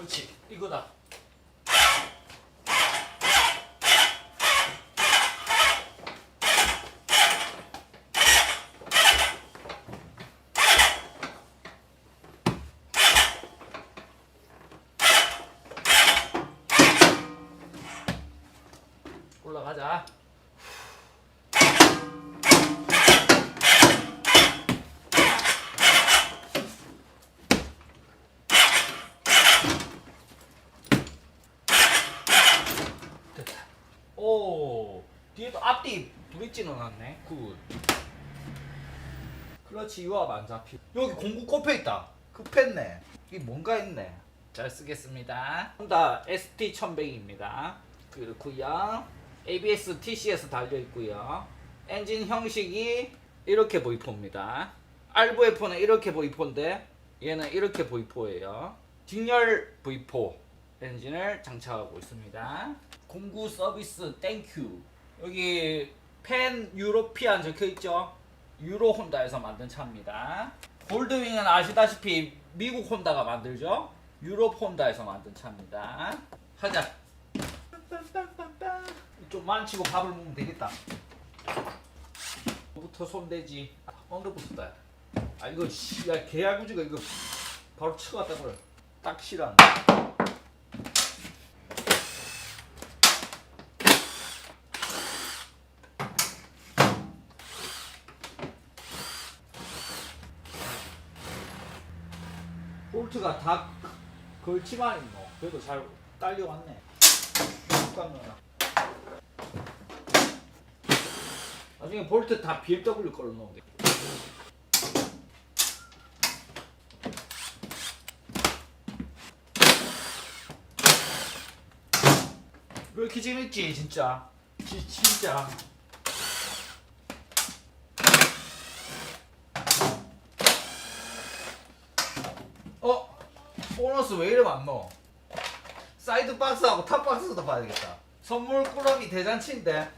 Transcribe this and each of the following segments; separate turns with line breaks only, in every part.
그렇지. 이거다. 올라가자. 됐다. 오, 뒤에도 앞뒤 브릿지는 않네. 굿. 클러치 유압 안 잡히. 여기 공구 꼽혀있다. 급했네. 이게 뭔가 있네. 잘 쓰겠습니다. 혼다 ST1100입니다. 그렇구요. ABS, TCS 달려있고요. 엔진 형식이 이렇게 보이포입니다. RVF는 이렇게 보이포인데 얘는 이렇게 보이포예요. 직렬 V4 엔진을 장착하고 있습니다. 공구 서비스 땡큐. 여기 팬 유로피안 적혀있죠. 유로 혼다에서 만든 차입니다. 골드윙은 아시다시피 미국 혼다가 만들죠. 유럽 혼다에서 만든 차입니다. 하자. 좀 만치고 밥을 먹으면 되겠다. 부터 손대지. 언더부터 따야. 아 이거 야 개야구지가 이거 바로 쳐갔다 그래. 딱 싫어한다. 볼트가 다 걸치만 있노. 그래도 잘 딸려왔네. 나중에 볼트 다 BMW 걸로 넣으면 돼. 왜 이렇게 재밌지 진짜. 진짜. 보너스 왜 이래 많노? 사이드 박스하고 탑 박스도 봐야 되겠다. 선물 꾸러미 대잔치인데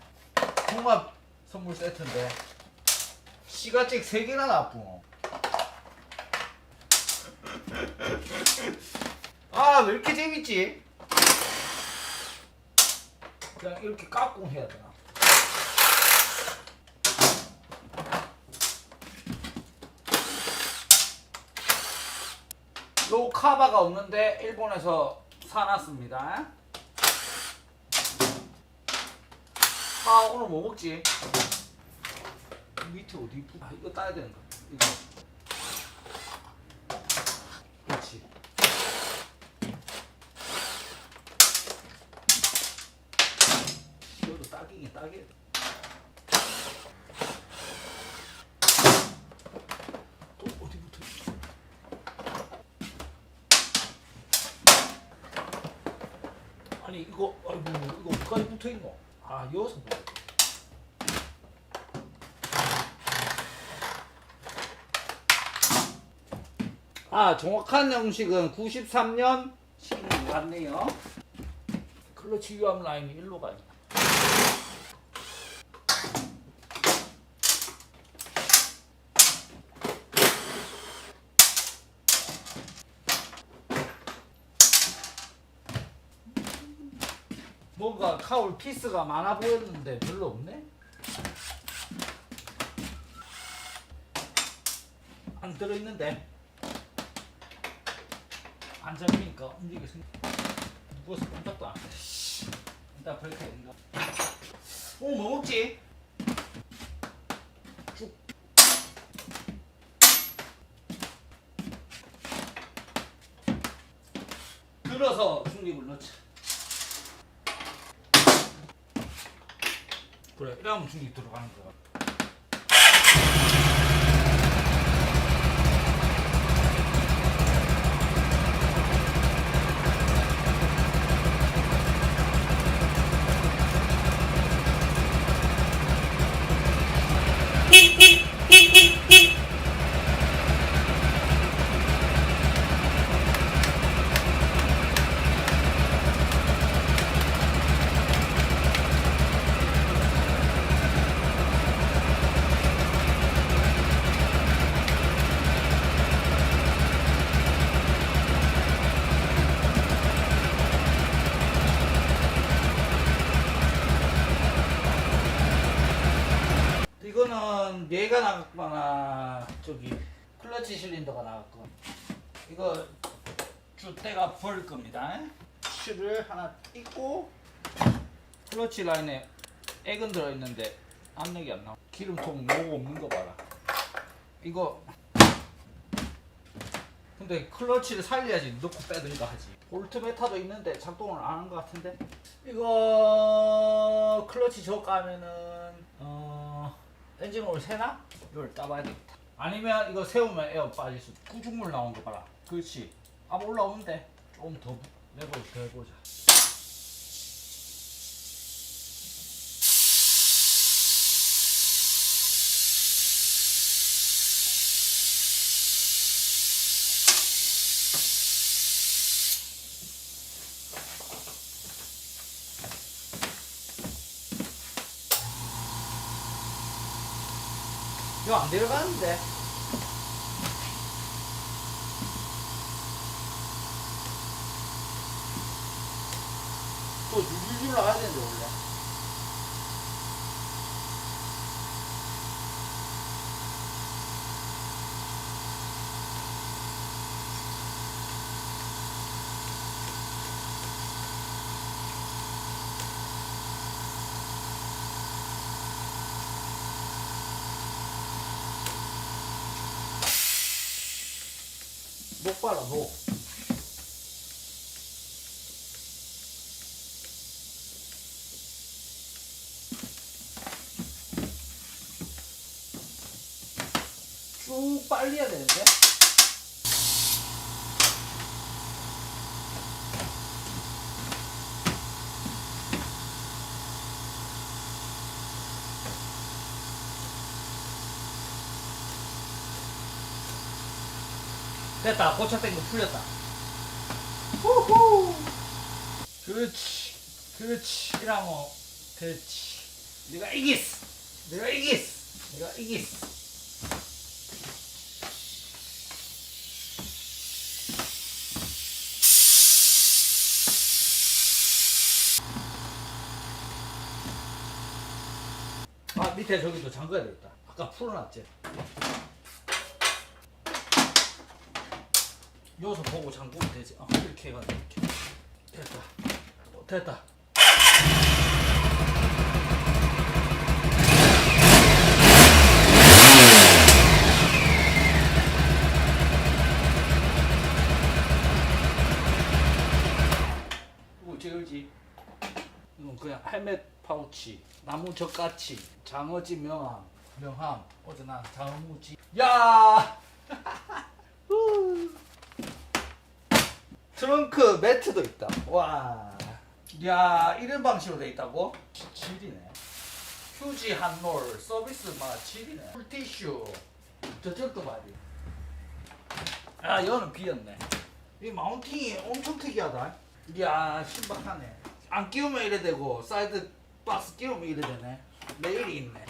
통합 선물 세트인데 시가잭 3개나 납부. 아 왜 이렇게 재밌지? 그냥 이렇게 깎고 해야 되나? 요 카바가 없는데 일본에서 사놨습니다. 아 오늘 뭐 먹지? 밑에 어디 있고? 아 이거 따야 되는 거. 이거. 그렇지. 이것도 따기긴 따게. 또 어디 붙어? 아니 이거 아이고 이거 어디까지 붙어 있노? 아 여기서 뭐야? 아 정확한 형식은 93년 시기는 같네요. 클러치 유압 라인이 일로 가요. 뭔가 카울 피스가 많아 보였는데 별로 없네? 안 들어있는데 안 잡히니까 움직이게 누워서 꼼짝도 안 해. 일단 브레이크 된다. 오 뭐 먹지? 쭉 들어서 중립을 넣자. 그래 이러면 중립 들어가는 거야. 얘가 나갔거나 저기 클러치 실린더가 나갔거나 이거 주대가 버릴 겁니다. 슈를 하나 띄고 클러치 라인에 액은 들어있는데 압력이 안 나와. 기름통 로고 없는 거 봐라. 이거 근데 클러치를 살려야지 넣고 빼든가 하지. 볼트메타도 있는데 작동을 안 하는 것 같은데. 이거 클러치 저거 까면은 엔진 오일 새나? 이걸 따봐야 되겠다. 아니면 이거 세우면 에어 빠질 수. 구중물 나온 거 봐라. 그렇지. 앞 올라오는데 좀 더 레버 더 해보자. 이거 안 내려가는데. 또 줄줄 나가야 되는데 원래. 목 봐라 목. 쭉 빨리 해야 되는데. 됐다. 고착된 거 풀렸다. 후후. 그렇지. 그렇지. 이라모. 그렇지. 내가 이겼어. 내가 이겼어. 내가 이겼어. 아 밑에 저기도 잠가야 되겠다. 아까 풀어놨지. 여기서 보고 잠그면 되지. 이렇게 해가지고 이렇게. 됐다. 됐다. 이거 제일지. 이건 그냥 헬멧 파우치, 나무 젓가치, 장어지 명함. 어제 난 장어무지. 야! 트렁크 매트도 있다. 와, 야 이런 방식으로 돼 있다고? 질이네. 휴지 한 롤, 서비스 막 질이네. 풀티슈, 저쪽도 봐야 돼. 아 이거는 비었네. 이 마운팅이 엄청 특이하다. 이야 신박하네. 안 끼우면 이래 되고 사이드 박스 끼우면 이래 되네. 레일이 있네.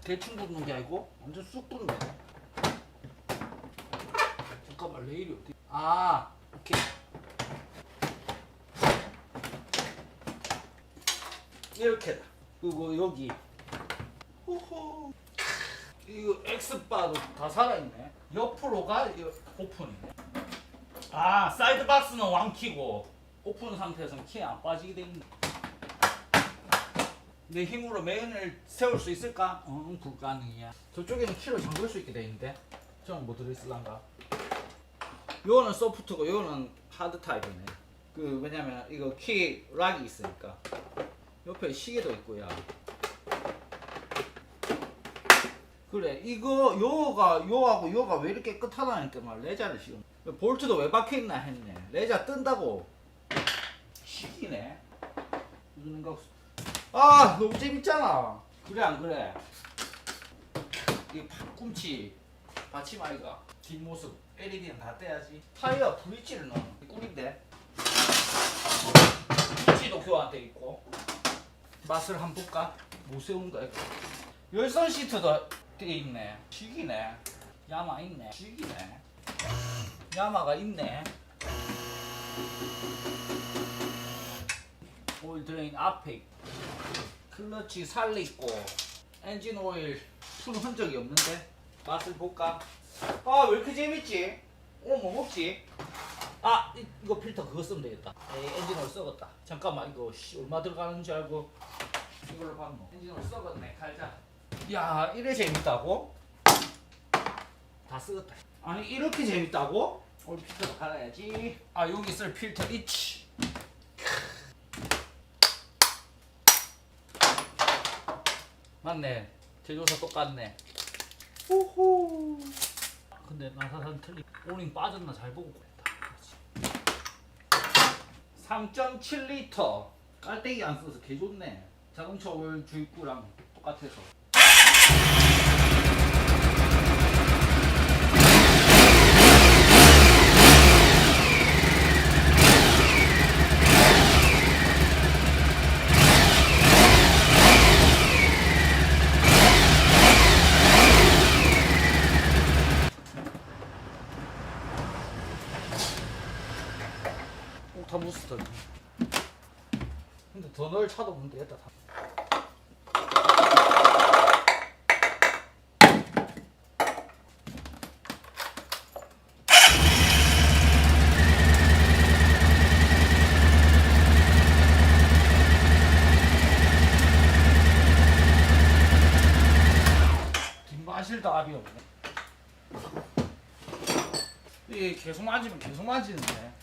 대충 붙는 게 아니고 완전 쑥 붙네. 잠깐만 레일이 어디? 아 오케이. 이렇게. 그리고 여기 호호. 이거 X바도 다 살아있네. 옆으로가 오픈이네. 아 사이드 박스는 왕키고 오픈 상태에서는 키 안 빠지게 돼 있네. 내 힘으로 메인을 세울 수 있을까? 불가능이야. 저쪽에는 키로 잠글 수 있게 돼 있는데 저는 뭐 들어있을란가? 요거는 소프트고 요거는 하드 타입이네. 그 왜냐면 이거 키 락이 있으니까. 옆에 시계도 있고요. 그래 이거 요하고 요가 왜 이렇게 깨끗하다니까 말 레자를 씌운. 볼트도 왜 박혀있나 했네. 레자 뜬다고. 시기네. 아 너무 재밌잖아. 그래 안 그래? 이게 꿈치 받침 아이가. 뒷모습 LED는 다 떼야지. 타이어 브릿지를 넣어. 꿀인데. 브릿지도 교환돼 있고. 맛을 한번 볼까? 못 세우는 거야. 열선 시트도 돼 있네. 시기네. 야마 있네. 시기네. 야마가 있네. 오일 드레인 앞에 있고, 클러치 살리고, 엔진 오일 푼 흔적이 없는데 맛을 볼까? 아 왜 이렇게 재밌지? 오늘 뭐 먹지? 아 이거 필터 그거 쓰면 되겠다. 에이, 엔진오일 썩었다. 잠깐만 이거 얼마 들어가는 줄 알고 이걸로 봤노. 엔진오일 썩었네. 갈자. 야 이래 재밌다고? 다 썩었다. 아니 이렇게 재밌다고? 오늘 필터도 갈아야지. 아 여기 쓸 필터 있지. 맞네. 제조사 똑같네. 호호. 근데 나사산 틀리. 오링 빠졌나 잘 보고 그랬다. 3.7리터. 깔때기 안 써서 개 좋네. 자동차 오일 주입구랑 똑같아서. 옥타 부스터. 근데 더 넣을 차도 없는데 여기다 다. 뒷마실도 압이 없네. 이게 계속 만지면 계속 만지는데.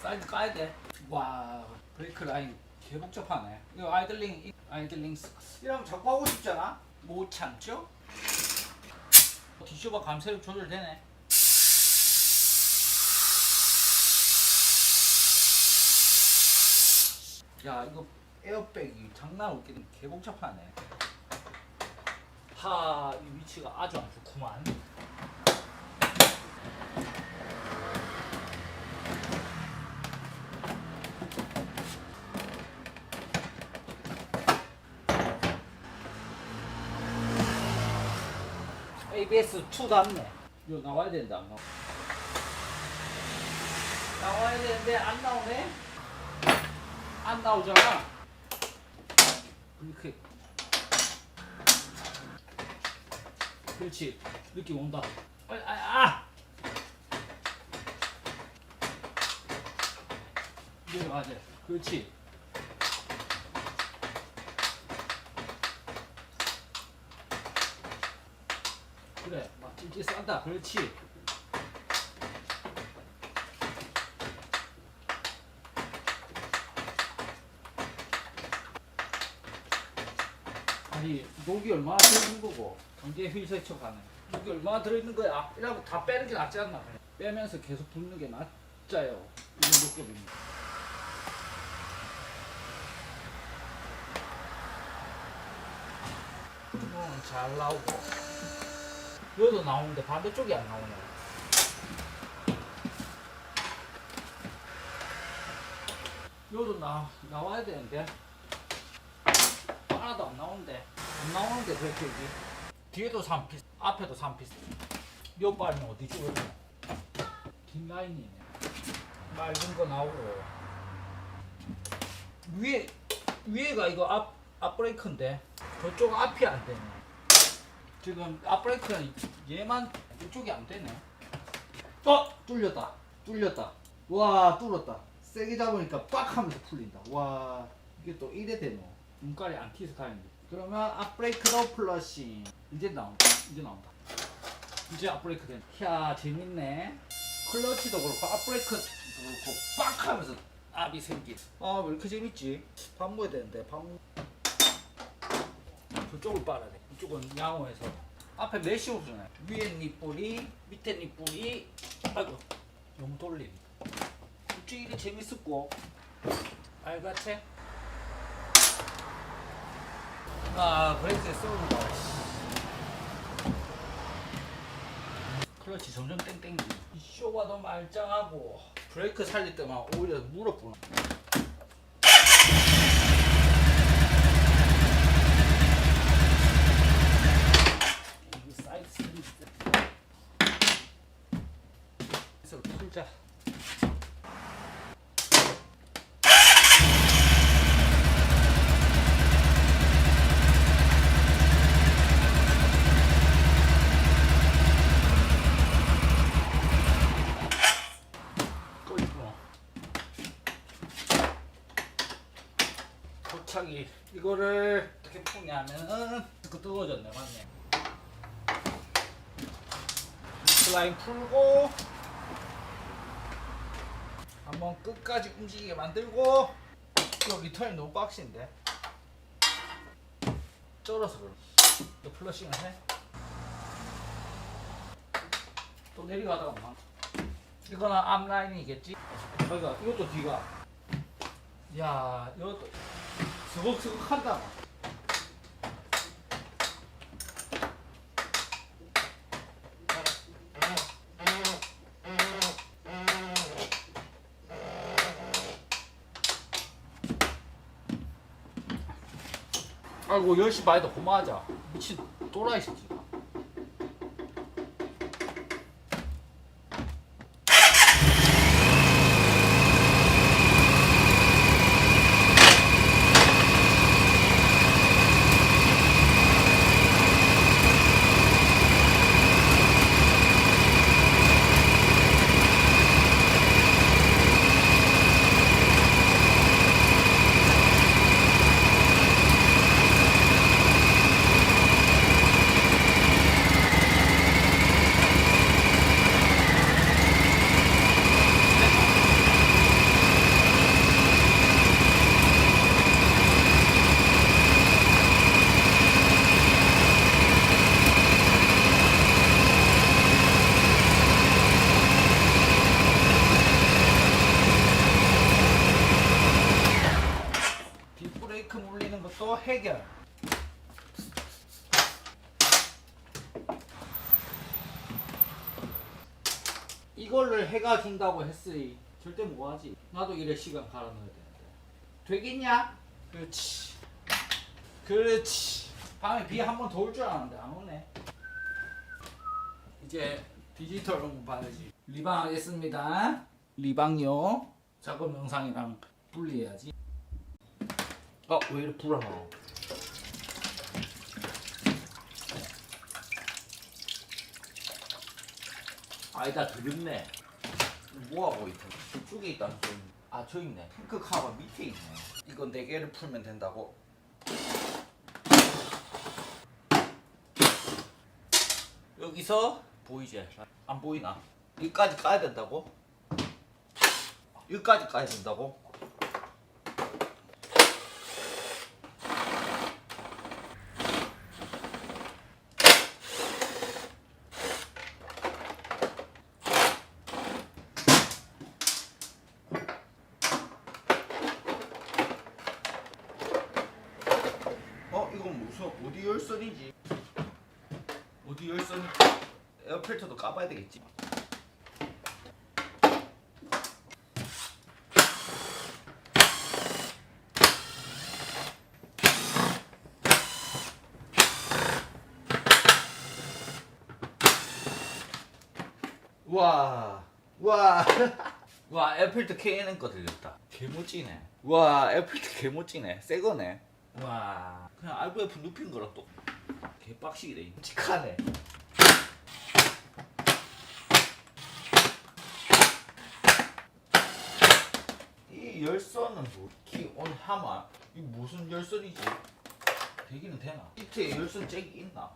사이드 까야 돼. 와 브레이크 라인 개 복잡하네. 이거 아이들링 이러면 자꾸 하고 싶잖아. 못 참죠? 디쇼바 감쇄력 조절되네. 야 이거 에어백이 장난 없게 개 복잡하네. 이 위치가 아주 안 좋구만. ABS2 닿네. 이거 나와야 되는데 안 나와. 나와야 되는데 안 나오네. 안 나오잖아. 이렇게. 그렇지. 느낌 온다. 이게 맞아. 그렇지. 그래, 막 찔찔 싼다. 그렇지. 아니, 녹이 얼마나 들어있는 거고, 경제 휠 세척하네. 녹이 얼마나 들어있는 거야? 이라고 다 빼는 게 낫지 않나? 빼면서 계속 붓는 게 낫자요. 이런 녹급입니다. 잘 나오고. 여기도 나오는데 반대쪽이 안 나오네. 여기도 나와야 되는데 하나도 안 나오는데. 안 나오는데 그렇게 여기 뒤에도 3피스 앞에도 3피스. 요 발은 어디 죽었냐. 뒷라인이네. 맑은 거 나오고 위에가 이거 앞 브레이크인데 저쪽 앞이 안 되네. 지금 앞 브레이크는 얘만 이쪽이 안 되네. 뚫렸다. 와 뚫었다. 세게 잡으니까 빡 하면서 풀린다. 와 이게 또 이래 되노. 눈깔이 안 튀서 가는데. 그러면 앞 브레이크도 플러싱. 이제 나온다. 이제 앞 브레이크 되네. 야 재밌네. 클러치도 그렇고 앞 브레이크도 그렇고 빡 하면서 압이 생긴. 아 왜 이렇게 재밌지? 밥 먹어야 되는데 저쪽을 빨아야 돼. 이쪽은 양호해서. 앞에 메쉬 옵션에 위에 니뿔이 밑에 니뿔이 아이고 너무 돌림. 이쪽이 이리 재밌었고 알같이. 브레이크에 쏘는 거야. 클러치 점점 땡땡기. 이 쇼가 더 말짱하고 브레이크 살릴 때만 오히려 물어보나. 이거 사이드 슬리스. 그래서 풀자. 차기. 이거를 어떻게 푸냐면은 이거 뜨거워졌네. 맞네. 슬라임 풀고 한번 끝까지 움직이게 만들고. 이거 리턴이 너무 빡신데 쩔어서 그래. 또 플러싱을 해. 또 내려가다가 막 이거는 앞라인이겠지. 그러니까 이것도 뒤가. 야 이것도 스벅스벅 한다. 아이고 10시 반에도 고마하자. 미친 또라이 새끼가. 빅브레이크 물리는 것도 해결. 이거를 해가 준다고 했으니 절대 뭐하지. 나도 이래 시간 갈아 넣어야 되는데 되겠냐? 그렇지 그렇지. 밤에 비 한 번 더 올 줄 알았는데 안 오네. 이제 디지털 한번 봐야지. 리방 하겠습니다. 리방요. 작업 영상이랑 분리해야지. 왜 이렇게 불안하노? 아니다 그립네. 뭐하고 있어? 저쪽에 있다는 소리. 저 있네. 탱크 카바 밑에 있네. 이거 4개를 풀면 된다고. 여기서 보이지? 안 보이나? 여기까지 까야 된다고? 여기까지 까야 된다고? 이건 무슨 어디 열선이지? 어디 열선? 에어필터도 까봐야 되겠지. 와 에어필터 KNN 거 들렸다. 개멋지네. 와 에어필터 개멋지네. 새거네. 와 그냥 RVF 눕힌 거랑 또 개빡시기네. 묵직하네. 이 열선은 뭐 기온 하마. 이 무슨 열선이지? 되기는 되나? 시트에 열선 잭이 있나?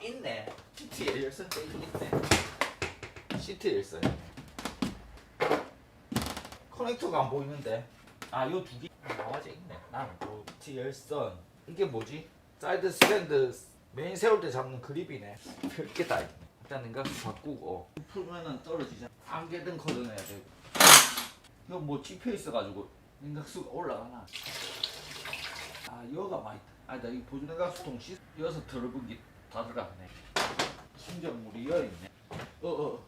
있네. 시트에 열선 잭이 있네. 시트 열선. 커넥터가 안 보이는데. 요 두 개. 나와져 있네. 나는 시트 열선. 이게 뭐지? 사이드 스탠드 메인 세울 때 잡는 그립이네. 별게 다 있네. 일단 냉각수 바꾸고 풀면은 떨어지잖아. 안개등 걷어내야 되고. 이거 뭐 찝혀 있어가지고 냉각수가 올라가나? 여가 많이. 아니다 이 보조 냉각수통 여서 들어본 게 다 들어갔네. 충전물이 여 있네. 오.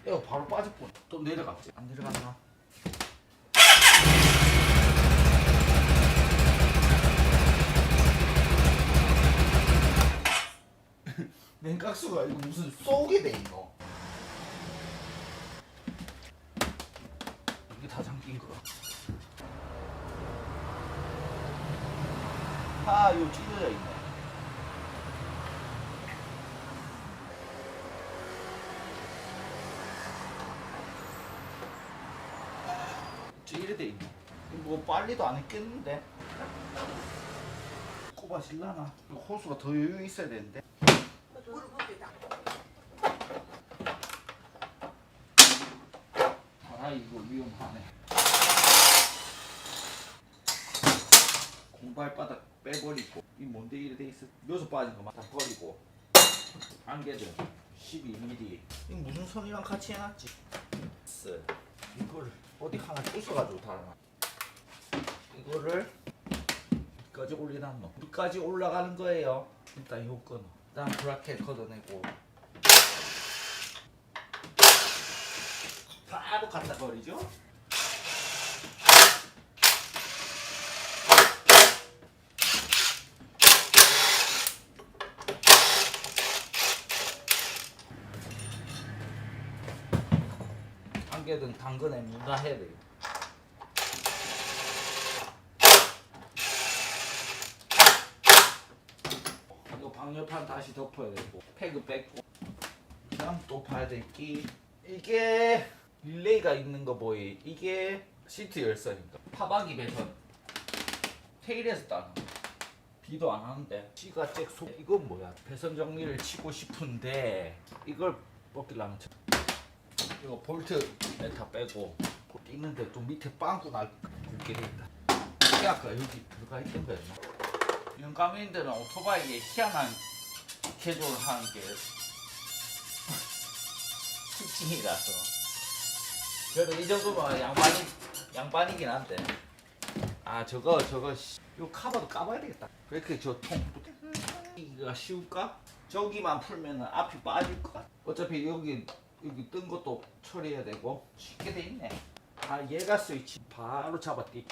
이거 바로 빠질 뻔. 또 내려갔지? 안 내려갔나? 냉각수가 이거 무슨 쏘게 돼 있노? 이게 다 잠긴 거야. 다 요 찢어져 있네. 이래 돼 있네. 뭐 빨리도 안 했겠는데. 꼽아질라나? 호수가 더 여유 있어야 되는데. 아 이거 위험하네. 공발바닥 빼버리고 이 뭔데 이래 돼 있어. 묘수 빠진 거만 다 버리고 안개들 12mm. 이 무슨 선이랑 같이 해놨지? 이거를 어디 하나 부숴가지고 달아놔. 이거를 여기까지 올려놨노. 여기까지 올라가는 거예요. 일단 이거 끊어. 일단 브라켓 걷어내고 바로 갖다 버리죠. 안개등 당근에 문화해야 돼요. 이거 방열판 다시 덮어야 되고 패그 뺐고 그다음 또 봐야 될 게 이게 릴레이가 있는 거 보이. 이게 시트 열선이니까 파박이 배선 테일에서 따는 거. 비도 안 하는데 C가 잭소. 이건 뭐야? 배선 정리를 치고 싶은데 이걸 벗기려면 이거 볼트 메타 빼고 뛰는데 또 밑에 빵꾸 날 굵게 돼 있다. 이게 아까 여기 들어가 있던 거였나? 영감인들은 오토바이에 희한한 개조를 하는 게 특징이라서 그래도 이 정도면 양반이긴 한데 아 저거 요 카바도 까봐야 되겠다. 왜 이렇게 저 통 이가 쉬울까? 저기만 풀면은 앞이 빠질 것 같아. 어차피 여기 뜬 것도 처리해야 되고 쉽게 돼 있네. 아 얘가 스위치 바로 잡았디.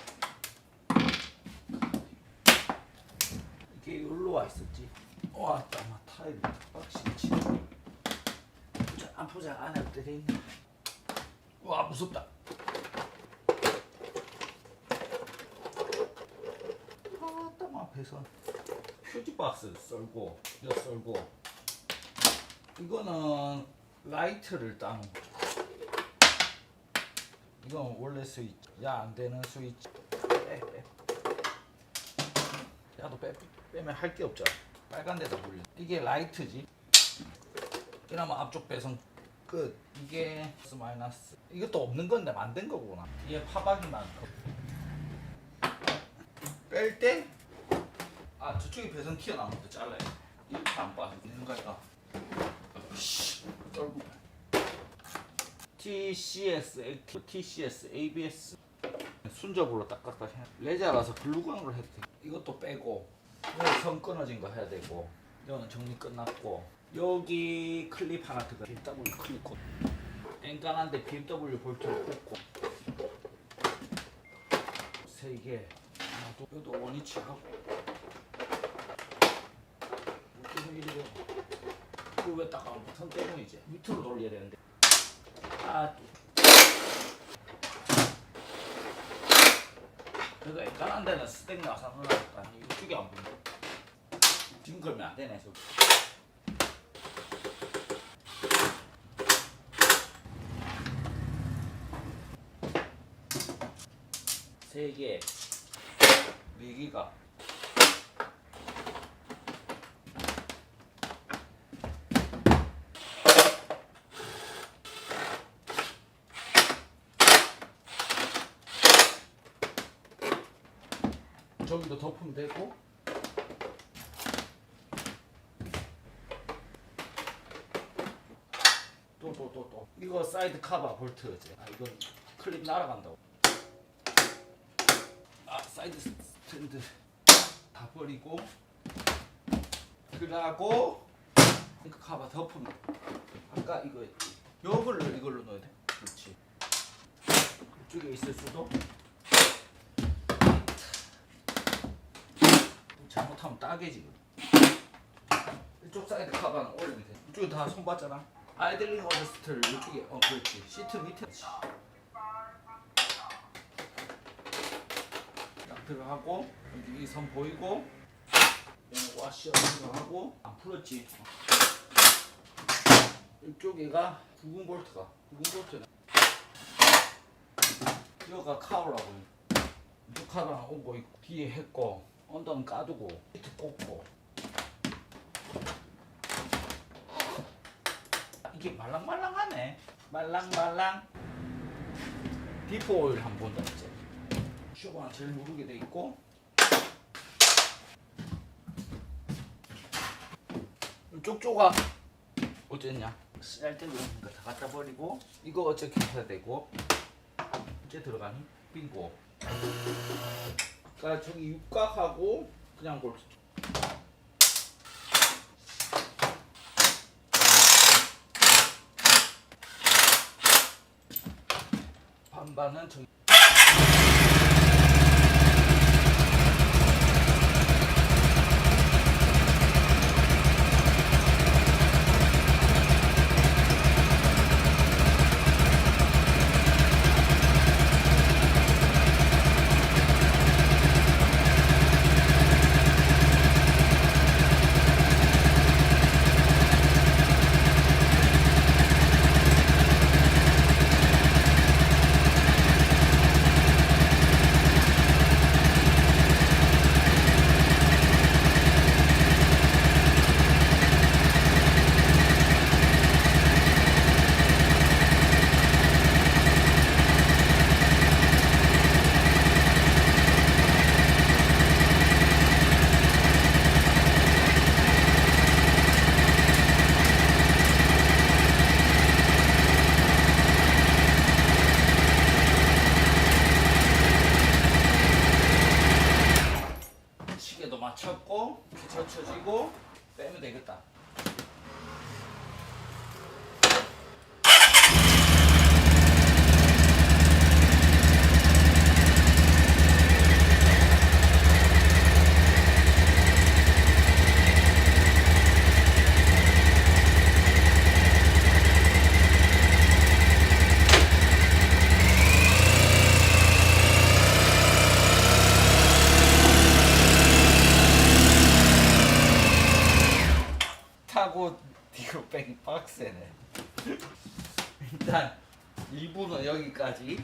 이게 여기로 와 있었지. 왔다 마 타일이 확실히 치네. 보자 안에 어떻게 돼 있네. 와 무섭다. 아따 마 배선 퓨즈 박스 썰고 이거 썰고 이거는 라이트를 따는 거. 이건 원래 스위치. 야 안 되는 스위치. 빼. 야도 빼면 할 게 없잖아. 빨간 데다 물려. 이게 라이트지. 이러면 앞쪽 배선 끝. 이게 플러스 마이너스. 이것도 없는 건데 만든 거구나. 뒤에 파박이 많고. 뺄 때? 아 저쪽에 배선 튀어나온 것도 잘라야 돼. 이렇게 안 빠지는 거야. 떨고. TCS 액티브, TCS ABS 순접으로 딱딱딱 해. 레자라서 글루건으로 해도 돼. 이것도 빼고 여기 선 끊어진 거 해야 되고 이거는 정리 끝났고 여기 클립 하나 들어가. BMW 클립 꽂. 앵간한데 BMW 볼트를 꽂고 3개 여기도 원위치 하고 이거 왜 딱 안 붙은 때문에 이제 밑으로 돌려야 되는데 그래도 앵간한 데는 스택 나서 넣어놨다. 이쪽이 안 보인다. 지금 걸면 안 되네 저기. 세 개, 4개가 저기도 덮으면 되고 또 이거 사이드 카바 볼트지. 이건 클립 날아간다고. 사이드 스탠드 다 버리고 그러고 이거 카바 덮으면 아까 이거였지. 이걸로 넣어야 돼. 그렇지. 이쪽에 있을 수도. 잘못하면 따개지. 이쪽 사이드 카바는 올리면 돼. 이쪽에 다 손 봤잖아. 아이들링 어저스트를 이쪽에 그렇지. 시트 밑에 딱 들어가고 여기 선 보이고 와셔 하고 안 풀었지. 이쪽에가 9분볼트가 9분볼트네. 여기가 카우라고. 육하랑 오고 있고 뒤에 했고 언더는 까두고 히트 꽂고. 이게 말랑말랑하네. 말랑말랑. 디포 오일 한번 본다 이제. 쇼바는 제일 누르게 돼 있고. 이쪽 조각 어쨌냐? 쓸데없는 거 다 갖다 버리고 이거 어떻게 해야 되고 이제 들어가니? 빙고. 그러니까 저기 육각하고 그냥 볼트. 반반은 저기. 맞췄고 젖혀지고 빼면 되겠다. 타고 뒤로 빼기 빡세네. 일단 1부는 여기까지.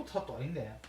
탓도 아닌데.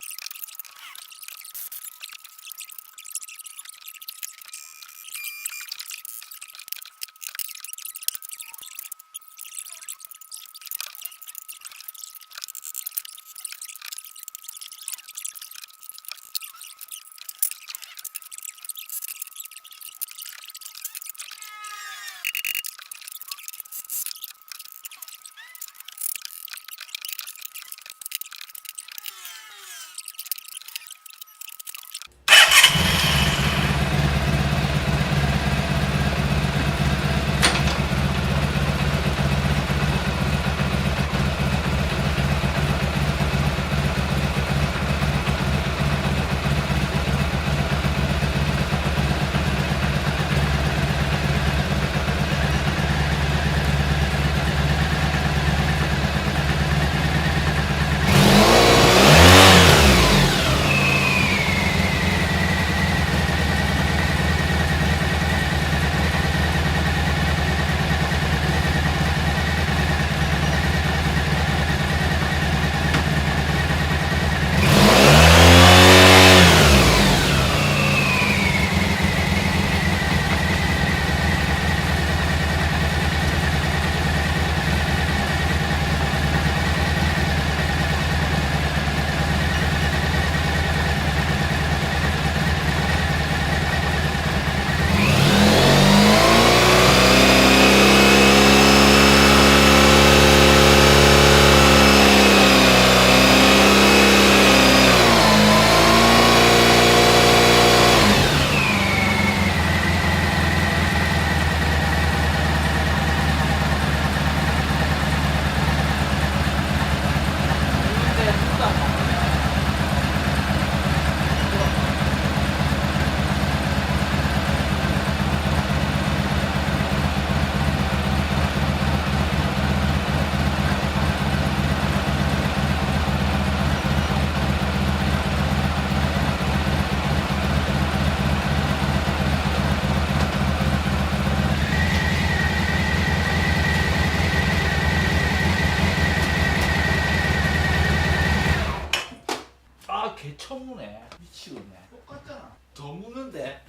개천무네. 미치겠네. 똑같잖아. 더 무는데.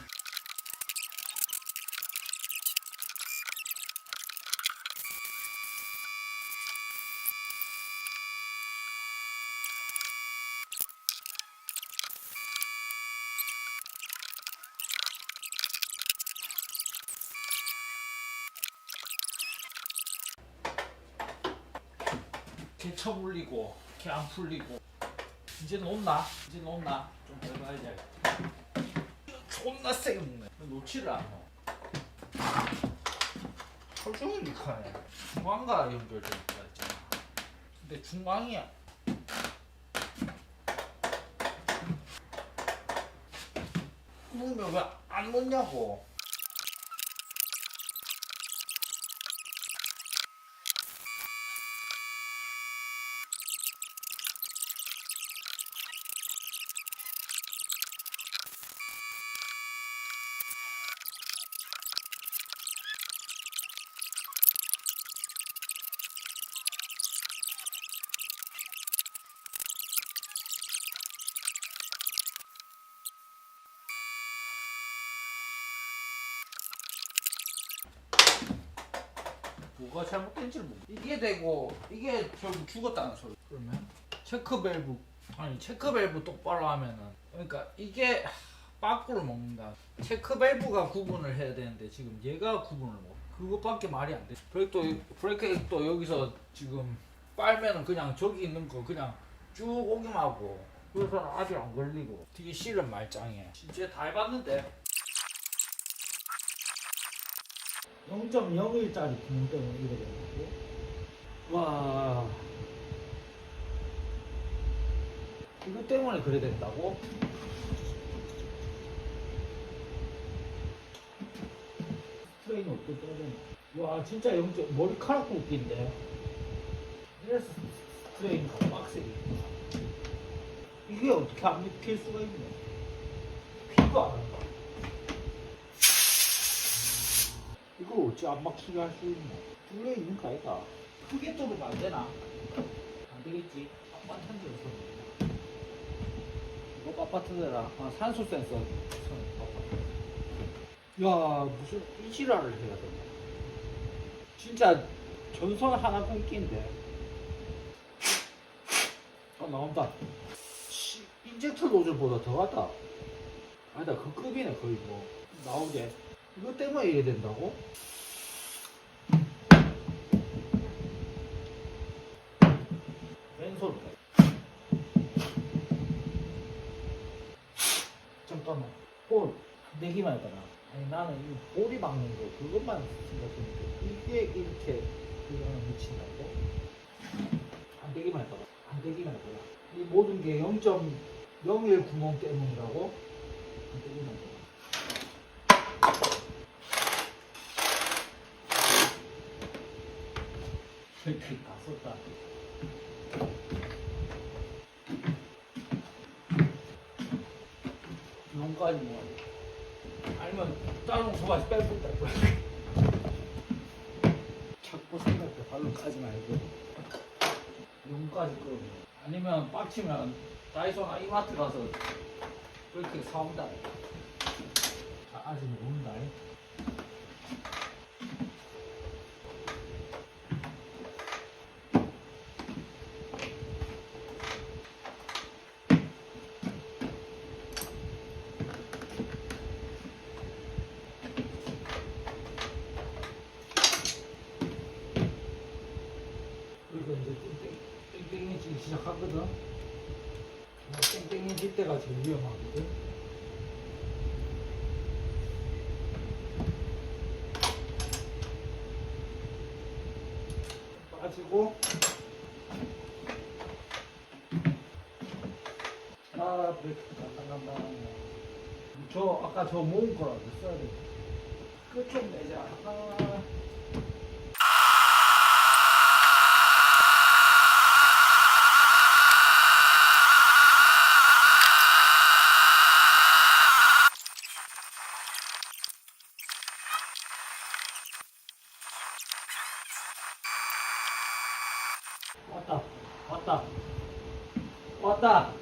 개 쳐물리고 개 안 풀리고. 이제 놓나? 이제 놓나? 좀 해봐야지. 존나 세게 먹네. 놓지를 않아. 하루 종일 이렇게 하네. 중앙과 연결되니까 있잖아. 근데 중앙이야. 그러면 왜 안 놓냐고. 뭐가 잘못된지를 모르. 이게 되고 이게 결국 죽었다는 소리. 그러면 체크 밸브 아니 체크 밸브 똑바로 하면은 그러니까 이게 빠꾸를 먹는다. 체크 밸브가 구분을 해야 되는데 지금 얘가 구분을 못. 그것밖에 말이 안 돼. 브레이크 또 여기서 지금 빨면은 그냥 저기 있는 거 그냥 쭉 오기만 하고 그래서 아직 안 걸리고 되게 실은 말짱해. 진짜 다 해봤는데. 0.01짜리 구멍 때문에 이래 되는 거고. 와. 이거 때문에 그래 된다고? 스트레인 어떻게 떠야 와, 진짜 0. 머리카락 굵기인데. 그래서 스트레인가 빡세게. 이게 어떻게 안 밀필 수가 있네. 피도 안 한다. 이걸 어찌 안 막히게 할 수 있나? 뚫려 있는 거 아니다. 크게 뚫으면 안 되나? 안 되겠지. 안 탄지 없어. 또 빳빳하더라. 아, 산소 센서. 야, 무슨 이지랄을 해야 되나. 진짜 전선 하나 끊기인데. 나온다. 인젝터 노즐보다 더 같다. 아니다, 그 급이네, 거의 뭐. 나오게. 이거 때문에 이래 된다고? 왼손. 잠깐만. 볼. 내기만 했잖아. 아니, 나는 이 볼이 막는 거, 그것만 생각했는데, 이게 이렇게, 이거는 묻힌다고? 안 되기만 했다가. 안 되기만 했다가. 이 모든 게 0.01 구멍 때문이라고? 안 되기만 했다가. 이렇게 다 썼다. 용까지 뭐 아니면 다른 소바지 빼본다. 자꾸 생각해. 발로 까지 말고 용까지 끌어. 아니면 빡치면 다이소나 이마트 가서 그렇게 사온다. 아직 모른다. 그리고 이제 땡땡해지기 시작하거든. 땡땡해질 때가 제일 위험하거든. 빠지고, 아, 브레이크 간다. 저 아까 저 모은 거라도 써야 돼. 끝좀 내자. 아. 왔다, 왔다, 왔다,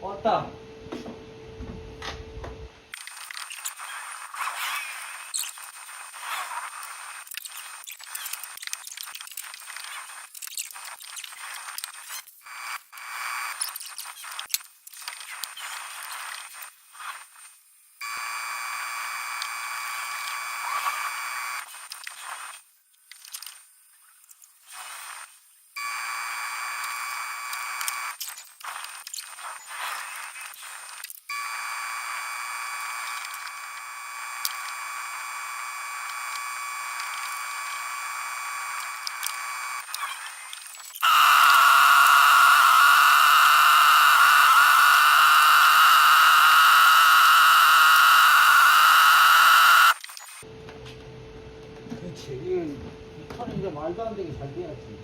왔다. 그렇지. 이 턴은 이제 말도 안 되게 잘 돼야지.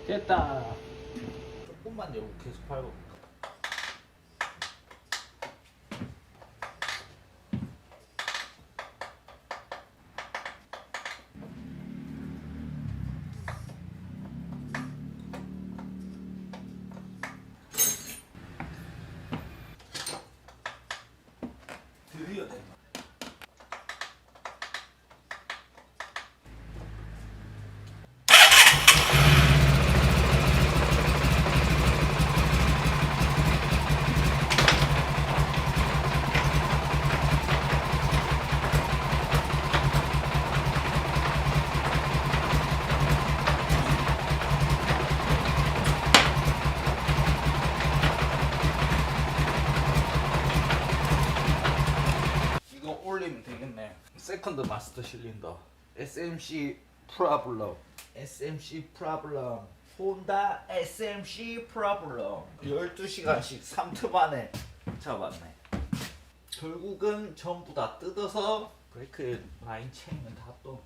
됐다. 조금만 여고 계속 팔고. 드디어 됐다. 이거 올리면 되겠네. 세컨드 마스터 실린더 SMC 프라블럼. SMC 프라블럼. 혼다 SMC 프로블럼 12시간씩 3트 만에 잡았네. 결국은 전부 다 뜯어서 브레이크 라인 체인은 다 또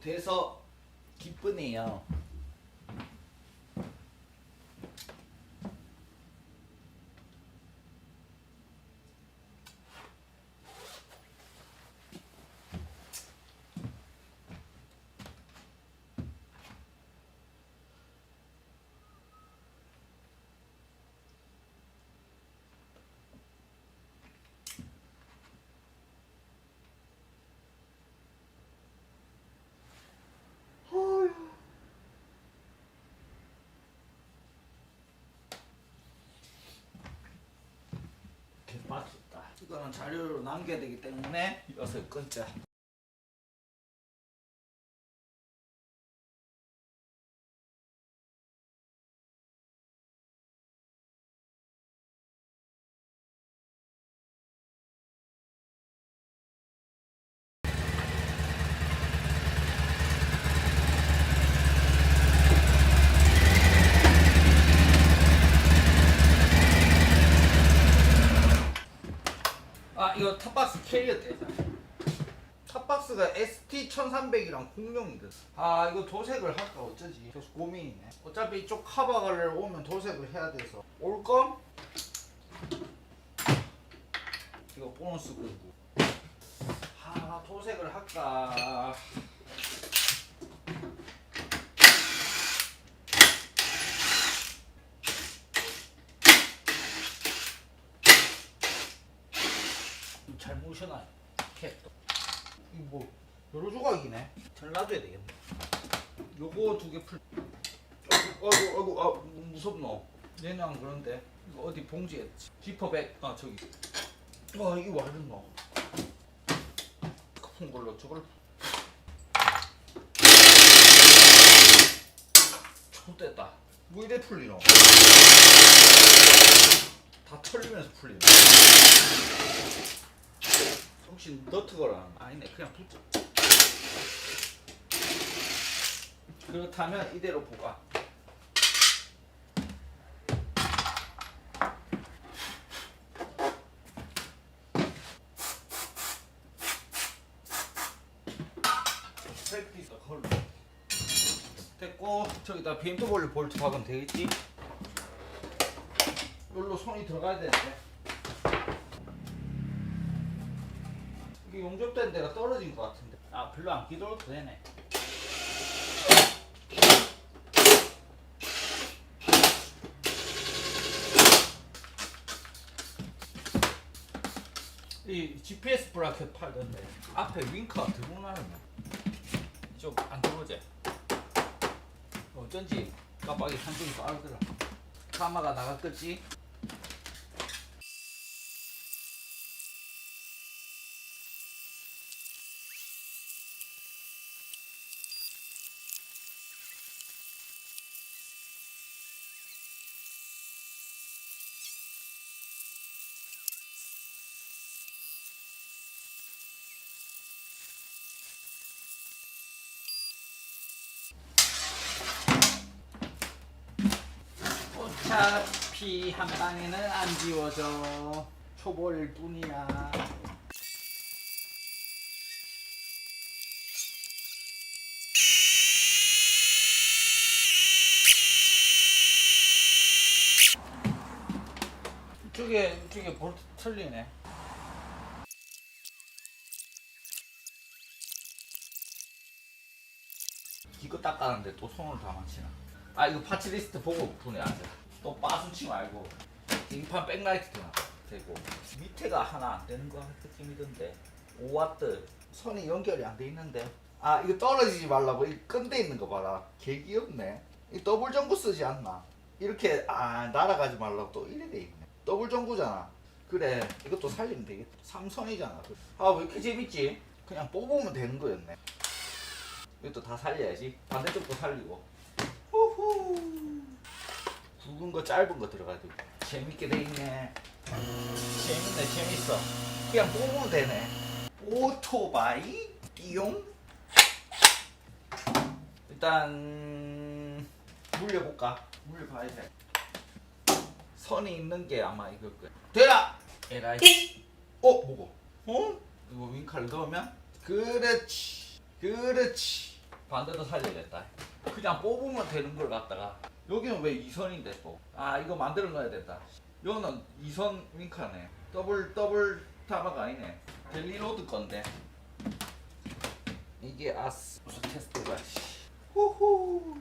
돼서 기쁘네요. 맞췄다. 이거는 자료로 남겨야 되기 때문에 이것을 끊자. 아 이거 탑박스 캐리어 떼자. 탑박스가 ST1300이랑 공룡이거든. 아 이거 도색을 할까 어쩌지? 계속 고민이네. 어차피 이쪽 카바를 오면 도색을 해야 돼서 올검? 이거 보너스 그리고 아 도색을 할까? 잘 모셔놔요. 캡도. 이거 뭐 여러 조각이네. 잘 놔둬야 되겠네. 요거 두 개 풀. 아이고 아 무섭노. 얘는 안 그런데. 이거 어디 봉지에 지퍼백. 아 저기. 아 이거 와르노. 커픈 걸로 저걸. 좋됐다. 뭐 이래 풀리노. 다 털리면서 풀리네. 혹시 너트거라 아니네 그냥 붙자. 그렇다면 이대로 보가. 프랙티스 컬러 됐고 저기다 BMW 볼트 박으면 되겠지? 여기로 손이 들어가야 되는데 이게 용접된 데가 떨어진 것 같은데. 아 별로 안 기울어도 되네. 이 GPS 브라켓 팔던데 앞에 윙커가 들어오나는 좀 안 들어오지? 어쩐지 깜빡이 한쪽이 빠르더라. 가마가 나갔겠지? 어차피 한 방에는 안 지워져. 초보일 뿐이야. 이쪽에 볼트 틀리네. 이거 닦았는데 또 손을 다 망치나. 아 이거 파츠리스트 보고 보내 아직. 또 빠순치 말고 딩판 백라이트도 되고 밑에가 하나 안 되는 것 같은 느낌이던데. 5W 선이 연결이 안 돼 있는데. 아 이거 떨어지지 말라고 이 끈대 있는 거 봐라. 개 귀엽네. 이 더블 전구 쓰지 않나? 이렇게 날아가지 말라고 또 이래 돼 있네. 더블 전구잖아. 그래 이것도 살리면 되겠다. 3선이잖아. 아 왜 이렇게 재밌지? 그냥 뽑으면 되는 거였네. 이것도 다 살려야지. 반대쪽도 살리고. 후후. 굵은 거 짧은 거 들어가지고 재밌게 돼 있네. 재밌네 재밌어. 그냥 뽑으면 되네. 오토바이 띠용. 일단 물려볼까? 물려봐야 돼. 선이 있는 게 아마 이걸 거야. 되라! 에라이. 뭐고? 이거 윙카를 넣으면? 그렇지. 그렇지. 반대도 살려야겠다. 그냥 뽑으면 되는 걸 갖다가 여기는 왜 2선인데 또? 이거 만들어 넣어야 된다. 이거는 2선 윙카네. 더블 타마가 아니네. 델리로드 건데. 이게 무슨 테스트가. 호호.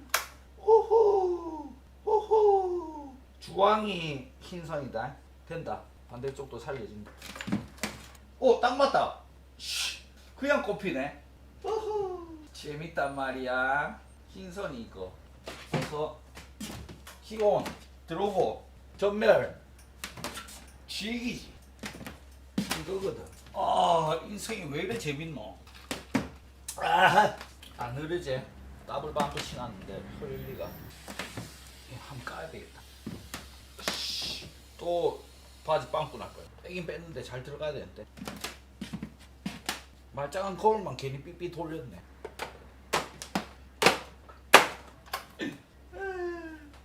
호호. 호호. 주황이 흰 선이다. 된다. 반대쪽도 살려진다. 딱 맞다. 그냥 꼽히네. 호호. 재밌단 말이야. 흰 선이 이거. 그래서 기온 들어오고 전멸 지기지 이거거든. 인생이 왜 이래 재밌노? 안 흐르지? 더블 반도 신었는데 흐를 리가. 한번 까야 되겠다. 또 바지 빵꾸 날 거야. 빼긴 뺐는데 잘 들어가야 되는데. 말짱한 거울만 괜히 삐삐 돌렸네.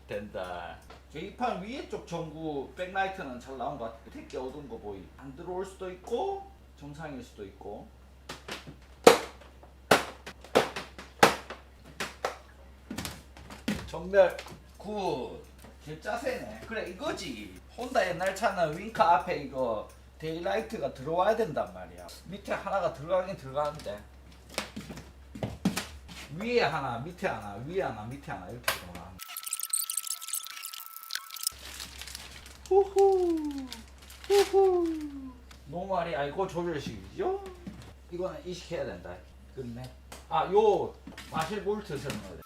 된다. 이 판 위에 쪽 전구 백라이트는 잘 나온 것 같아. 되게 어두운 거 보이. 안 들어올 수도 있고 정상일 수도 있고. 전멸 굿. 개짜세네. 그래 이거지. 혼다 옛날 차는 윙카 앞에 이거 데일라이트가 들어와야 된단 말이야. 밑에 하나가 들어가긴 들어가는데 위에 하나 밑에 하나 위에 하나 밑에 하나 이렇게 들어가. 후후 노말이 아니고 조절식이죠. 이거는 이식해야 된다. 끝내. 요 마실 볼트 설명해야 돼.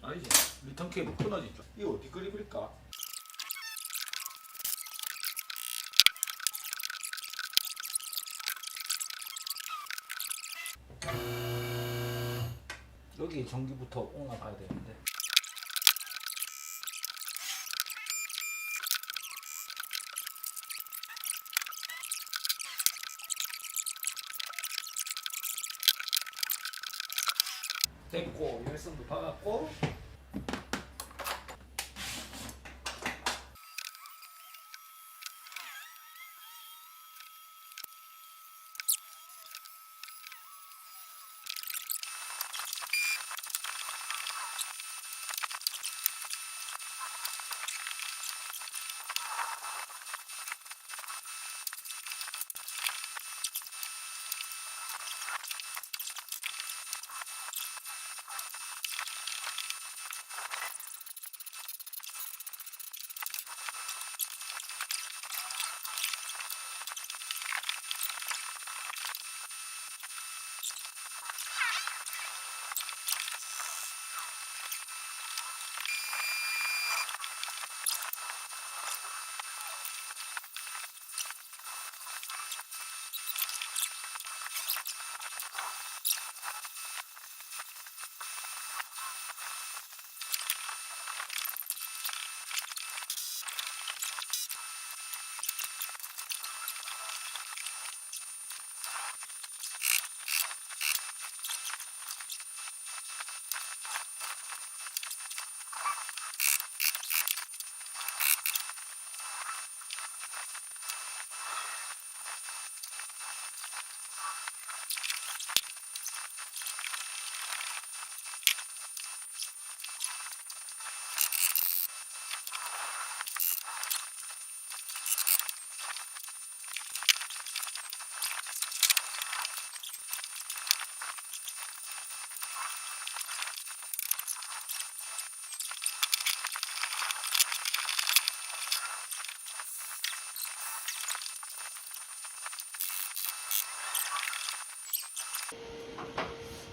아니지. 리턴 케이블 끊어지죠. 이거 어디 그립일까? 여기 전기부터 올라가야 되는데. 됐고 열선도 박았고.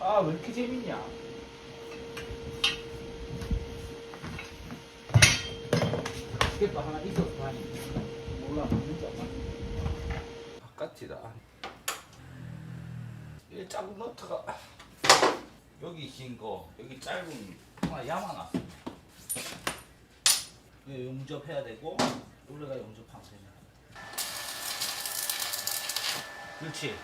아, 왜 이렇게 재밌냐? 이게 또 하나 있어서 다행이지. 몰라, 맞는지 안 맞는지. 바깥이다. 이 작은 너트가 여기 긴 거, 여기 짧은 하나 야만놨어. 이거 용접해야 되고, 원래가 용접하면 되냐. 그렇지.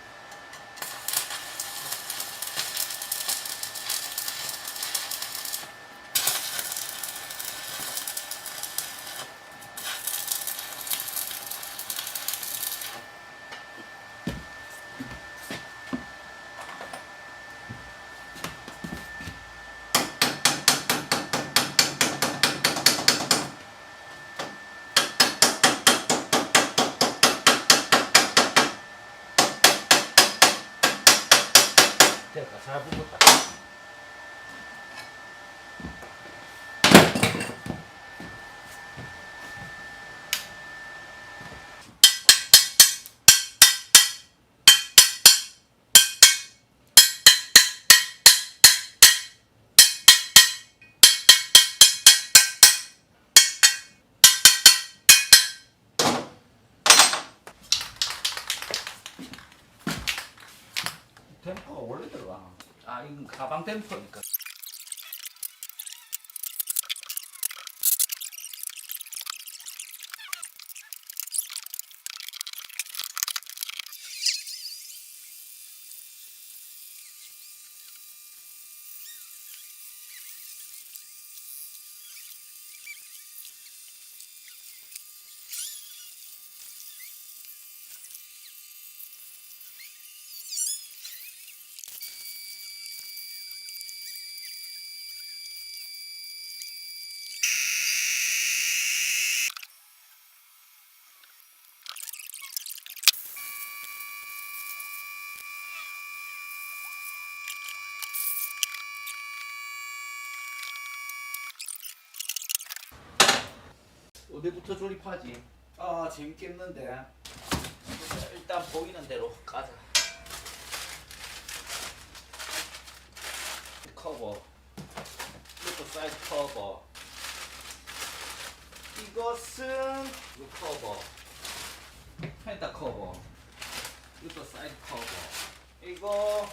됐다. 잘 붙었다. 댐퍼가 원래 들어가. 아, 이건 가방 댐퍼니까. 어디부터 조립하지? 아, 재밌겠는데. 일단 보이는 대로 까자. 커버. 이것도 사이드 커버. 이것은 이 커버. 펜타 커버. 이것도 사이드 커버. 이거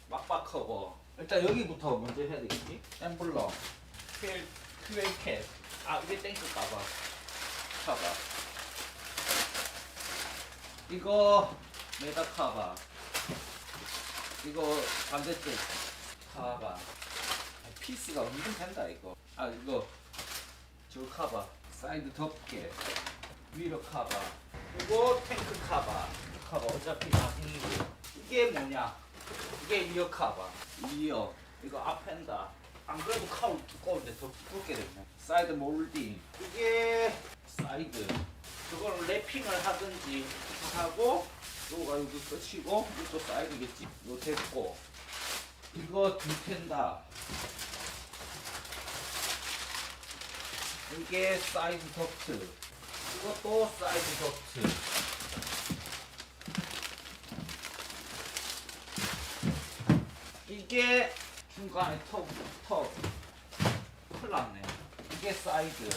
막박 커버. 일단 여기부터 먼저 해야 되겠지? 엠블럼. 큐엘캡. 아, 이게 탱크 가봐. 카바. 이거 메다 카바. 이거 반대쪽 카바. 피스가 은근 된다 이거. 아, 이거 저 카바. 사이드 덮개. 위로 카바. 이거 탱크 카바. 카바 어차피 나중이고. 이게 뭐냐? 이게 리어 카바. 리어. 이거 앞엔다. 안 그래도 카울 두꺼운데 더 두껍게 됐네. 사이드 몰딩. 이게 사이드. 그거를 랩핑을 하든지 하고, 요거가 여기 끝이고, 이것도 사이드겠지. 요 됐고. 이거 뒤텐다. 이게 사이드 덕트. 이것도 사이드 덕트. 이게 중간에 턱. 큰일 났네. 이게 사이드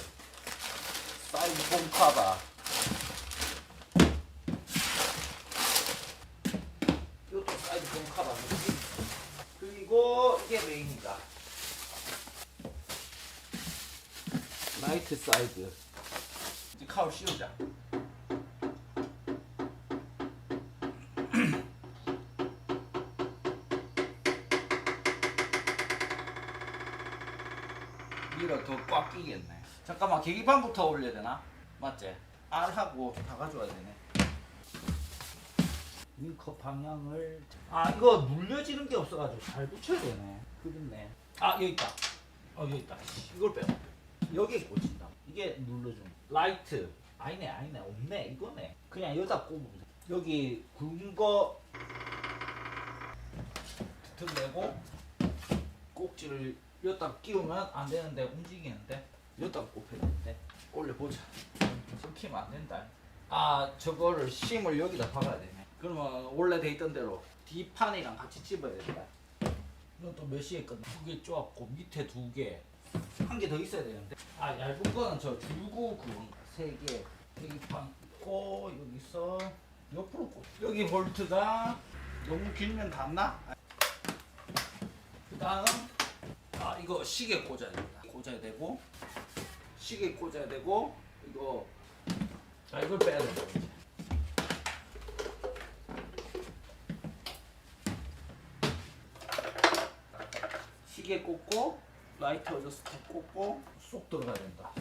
봄카바. 이것도 사이드 봄카바. 그리고 이게 메인이다. 라이트 사이드. 이제 카울 씌우자. 미러 더 꽉 끼겠네. 잠깐만, 계기판부터 올려야 되나? 맞지? R하고 다 가져와야 되네. 윙커 방향을. 아, 이거 눌려지는 게 없어가지고 잘 붙여야 되네. 그렇네. 아, 여기 있다. 여기 있다. 이걸 빼고 여기에 꽂힌다. 이게 눌러줌. 라이트. 아니네. 없네. 이거네. 그냥 여기다 꼽으면 돼. 여기 굵은 거 들내고 꼭지를 여기다 끼우면 안 되는데 움직이는데 여기다 꼽혀야 되는데 올려보자. 섞이면 안 된다. 아, 저거를 심을 여기다 박아야 되네. 그러면 원래 돼 있던 대로 뒷판이랑 같이 집어야 된다. 이건 또 몇 시에 끝나? 2개 쪼았고 밑에 2개. 한 개 더 있어야 되는데. 아 얇은 거는 저 줄구 그건가? 3개. 계기판 있고 여기서 옆으로 꽂. 여기 볼트가 너무 길면 닿나? 그다음 이거 시계 꽂아야 된다. 꽂아야 되고 시계 꽂아야 되고 이거 이걸 빼야 된다. 이제. 시계 꽂고 라이트 어저스터 꽂고 쏙 들어가야 된다.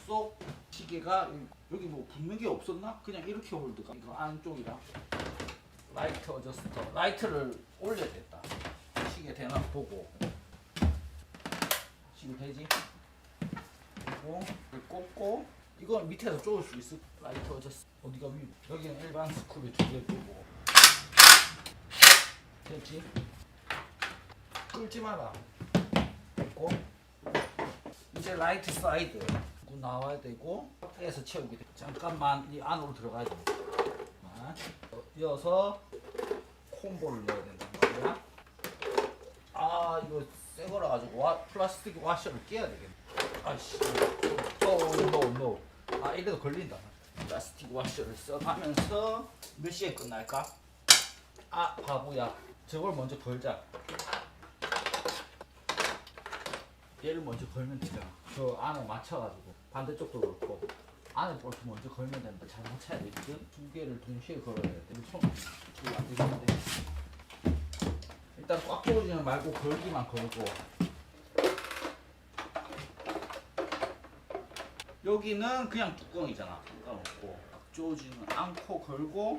쏙 시계가 여기 뭐 붙는 게 없었나? 그냥 이렇게 홀드가 이거 안쪽이랑 라이트 어저스터 라이트를 올려야 됐다. 시계 되나 보고 시계 되지? 그리고 이걸 꽂고 이건 밑에서 쪼을 수 있어. 라이트 어저스터 어디가 위? 여기는 일반 스크류 2개 끄고 됐지? 끌지 마라. 됐고 이제 라이트 사이드 나와야 되고 에서 채우게 돼. 잠깐만 이 안으로 들어가야 돼. 이어서 콤보를 넣어야 된단 말이야. 이거 새 거라 가지고 플라스틱 와셔를 끼야 되겠네. 아이씨. 노. 이래도 걸린다. 플라스틱 와셔를 써가면서 몇 시에 끝날까? 바보야. 저걸 먼저 걸자. 얘를 먼저 걸면 되잖아. 저 안에 맞춰가지고 반대쪽도 그렇고 안에 볼트 먼저 걸면 되는데 잘 맞춰야 되거든. 2개를 동시에 걸어야 돼. 손 이거 안 되겠는데. 일단 꽉 조지는 말고 걸기만 걸고. 여기는 그냥 뚜껑이잖아. 상관없고 꽉 조지는 않고 걸고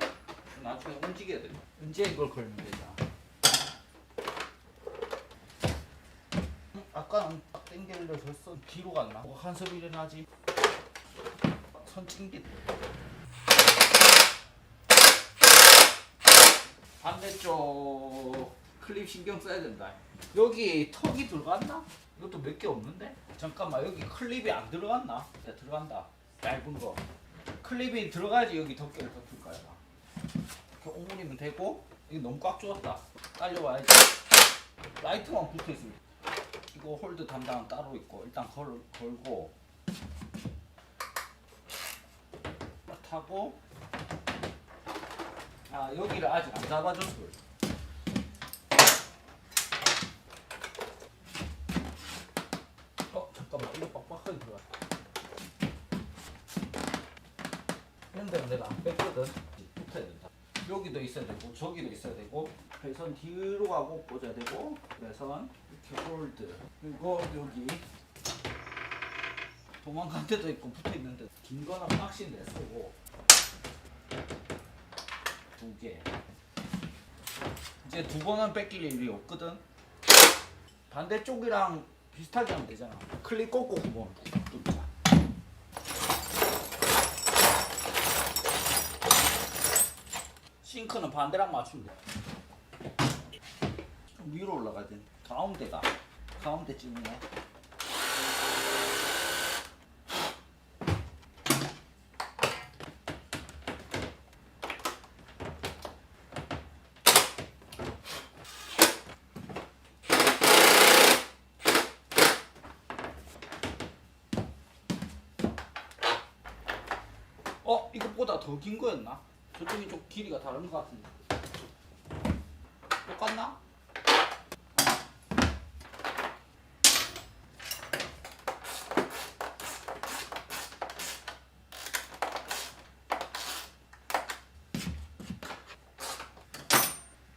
나중에 움직여야 돼. 이제 이걸 걸면 되잖아. 아까는 딱 당기려 줬어. 뒤로 갔나? 한섭이 일어나지. 손 찡깃. 반대쪽 클립 신경 써야 된다. 여기 턱이 들어갔나? 이것도 몇 개 없는데? 잠깐만 여기 클립이 안 들어갔나? 야 들어간다. 얇은 거. 클립이 들어가야지 여기 덮개를 덮을 거야. 이렇게 오므리면 되고 이거 너무 꽉 조았다. 딸려와야지. 라이트만 붙어있으면 이거 홀드 담당은 따로 있고 일단 걸고 타고 여기를 아직 안 잡아줬어. 잠깐만 이거 빡빡하게 들어갔다. 이런 데는 내가 안 뺐거든. 붙어야 된다. 여기도 있어야 되고 저기도 있어야 되고 배선 뒤로 가고 꽂아야 되고 배선 이렇게 홀드 그리고 여기 도망간 데도 있고 붙어있는데 긴 거는 박스인데 쓰고 2개 이제 2번은 뺏길 일이 없거든. 반대쪽이랑 비슷하게 하면 되잖아. 클립 꽂고 9번 뚫자. 싱크는 반대랑 맞추면 돼. 좀 위로 올라가야 돼. 가운데쯤이네. 이것보다 더 긴 거였나? 저쪽이 좀 길이가 다른 것 같은데. 똑같나?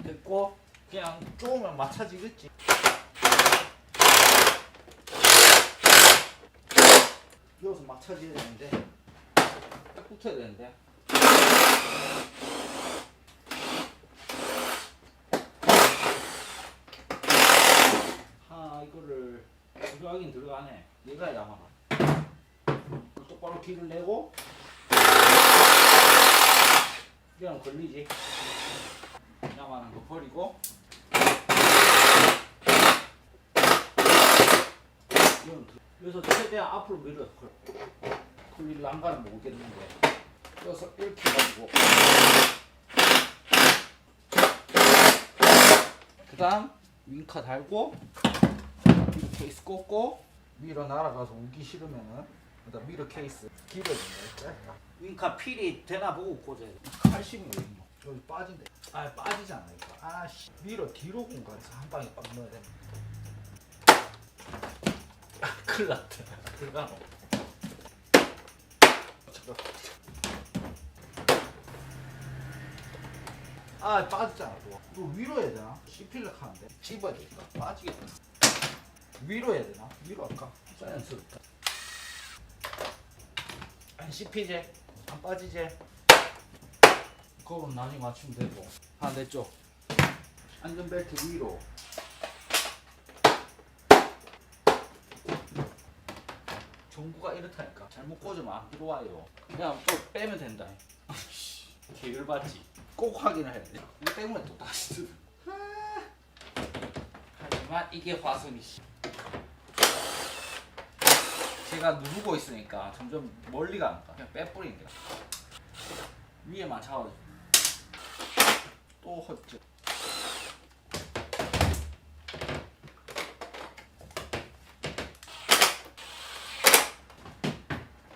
됐고 그냥 쪼으면 맞춰지겠지. 여기서 맞춰져야 되는데 딱 붙어야 되는데 이거를 들어가긴 들어가네. 얘가 야마나 똑바로 길을 내고 그냥 걸리지. 야마는 거 버리고 여기서 최대한 앞으로 밀어서 클립 난간을 모으겠는데 여기서 이렇게 해가지고 그 다음 윙카 달고 미러 케이스 꽂고 미러 날아가서 우기 싫으면은 일단 미러 케이스 길어진다. 윙카 필이 되나 보고 꽂아야 돼. 칼슘이 왜 있노? 저기 빠진대. 아 빠지잖아 이거. 아씨 미러 뒤로 공간에서 한 방에 빡 넣어야 됩니다. 아 큰일 났다. 들어가노. 잠깐. 아 빠졌잖아 또. 이거 위로 해야 되나? 씹히려고 하는데 집어야 될까? 빠지겠다. 위로 해야 되나? 위로 할까? 자연스럽다. 안 씹히지? 안 빠지지? 그건 나중에 맞추면 되고. 반대쪽 안전벨트 위로. 전구가 이렇다니까. 잘못 꽂으면 안 들어와요. 그냥 또 빼면 된다. 개열 받지. 꼭 확인을 해야 돼. 이거 때문에 또 다시 들. 하지만 이게 화선이시. 제가 누르고 있으니까 점점 멀리 가니까 그냥 빼뿌리는 게 위에만 잡아줘. 또 헛죠.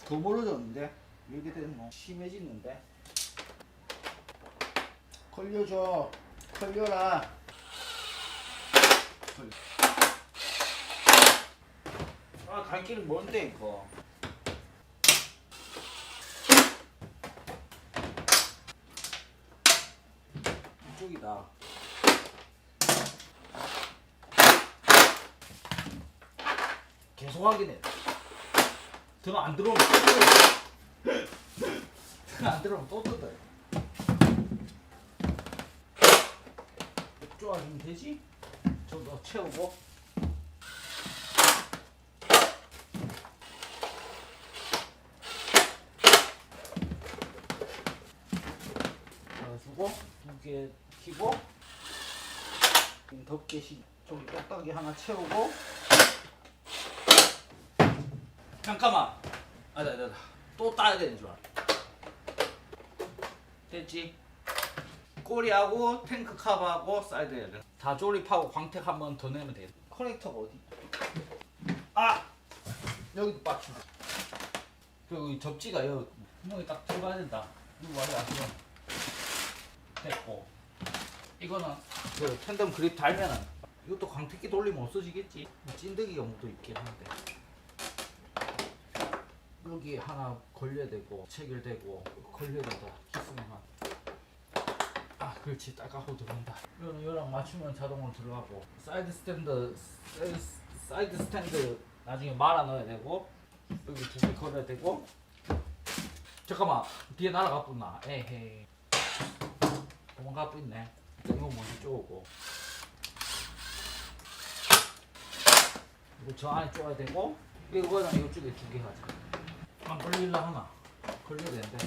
더 멀어졌는데? 이렇게 되면 뭐 심해지는데? 걸려줘. 걸려라. 아, 갈 길은 뭔데, 이거. 이쪽이다. 계속 확인해. 등 안 들어오면 또 뜯어요. 등 안 들어오면 또 뜯어요. 쪼아주면 되지? 좀 더 채우고. 주고 2개 키고 덮개 저기 똑딱이 하나 채우고. 잠깐만. 또 따야 되는 줄 알아. 됐지? 꼬리하고 탱크 카바하고 사이드 헤드 다 조립하고 광택 한 번 더 내면 돼. 커넥터가 어디? 아! 여기도 빡친다. 그리고 접지가 여기 구멍이 딱 들어가야 된다. 이거 완전 안 들어. 됐고. 이거는 그 팬덤 그립 달면은 이것도 광택기 돌리면 없어지겠지. 찐득이가 묻어 있긴 한데. 여기 하나 걸려야 되고 체결되고 걸려야 된다. 키스만. 아 그렇지. 딱 하고 들어간다. 이거는 이거랑 맞추면 자동으로 들어가고. 사이드 스탠드 나중에 말아 넣어야 되고. 여기 2개 걸어야 되고. 잠깐만 뒤에 날아가 뿌나. 에헤이 도망가 뿌있네. 이거 먼저 쪼고 이거 저 안에 쪼아야 되고. 이거랑 이쪽에 2개 하자. 안 걸릴라 하나? 걸려야 되는데.